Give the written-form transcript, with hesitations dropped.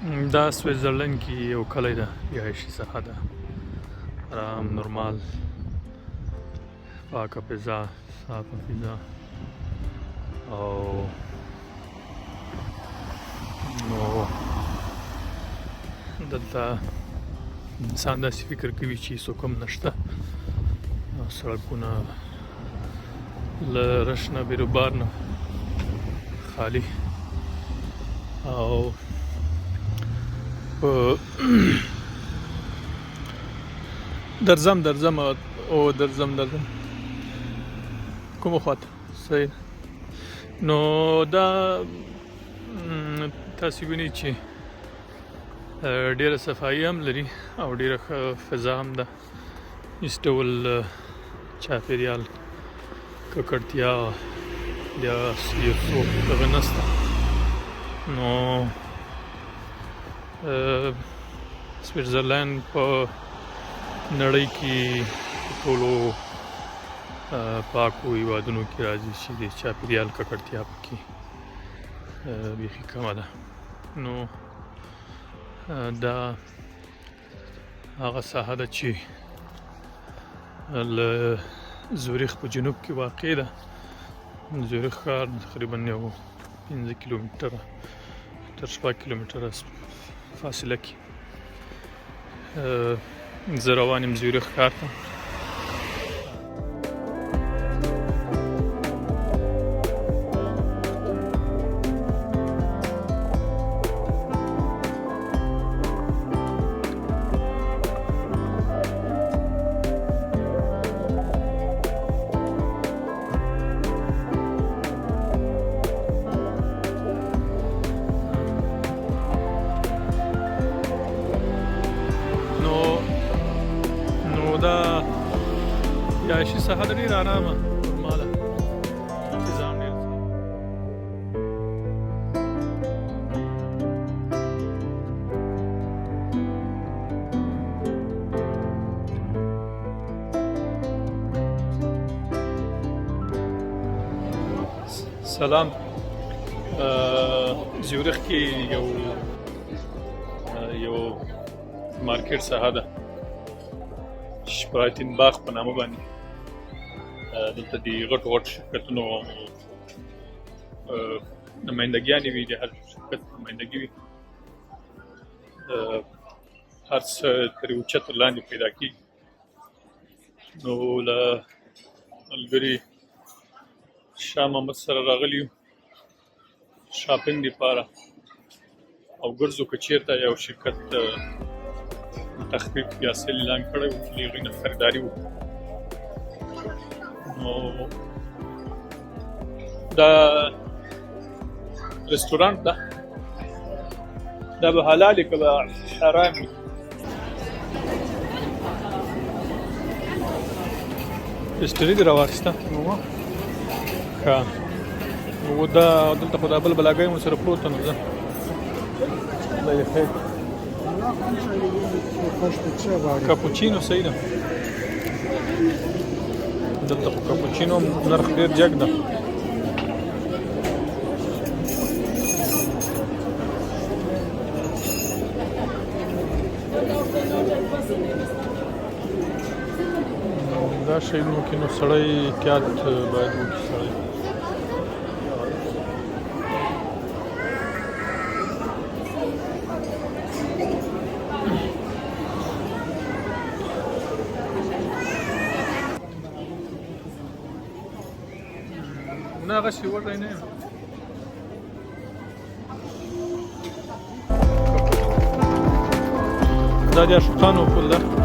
دا سویټزرلند کې یو کلی ده، رهایشي ساحه ده، آرام نورمال پاکه فضا، صافه فضا، او نو دلته انسان داسې فکر کوي چې څوک هم نشته، سړکونه له رش نه بیروبار نه خالي، او درځم کومه خواته صحیح. نو دا تاسو وینئ چې ډیره صفایي هم لري او ډیره ښه فضا هم ده، هېڅ ډول چاپېریال ککړتیا یا یو څه دغه نشته. نو سویټزرلند په نړۍ کې ټولو پاکو هېوادونو کې راځي چې د چاپېریال ککړتیا پکې بیخي کمه ده. نو دا هغه ساحه ده چې له زوریخ په جنوب کې واقع ده. زوریخ ښار تقریبا یو 5 کیلومتره تر 6 کیلومتره فاصله کې زه روان یم زوریخ ښار ته. دا رهایشي ساحه ده، ډېره ارامه نورماله فضا هم ډېره سلام. زیورخ کې یو مارکیټ ساحه ده، شپرایتین باغ په نامه باندې. دلته د غټو شرکتونو نمایندګیانې وي، د هر شرکت نمایندګي وي، هر څه تر یو چتر لاندې پیدا کېږي. نو له ملګري شاه محمد سره راغلي یو شاپینګ دپاره، او ګرځو که چېرته یو شرکت تخفیف یا سیل اعلان کړی و چې له هغوی نه خریداري وکړو. نو دا رستورانت ده، دا به حلال وي که به حرام وي. هسټري دې راواخیسته؟ ښه. نو دا دلته خو دا بل بلاګۍ مو سره پروت ده، نو ځه خدای دې خیر. کاپوچینو صحیح ده، دلته خو کاپوچینو نرخ ډېر جګ ده. دا شیانو کې نو سړی احتیاط باید وکړي سړی. نه هغسې وږی نه یم. دا د اشوکانو پل ده.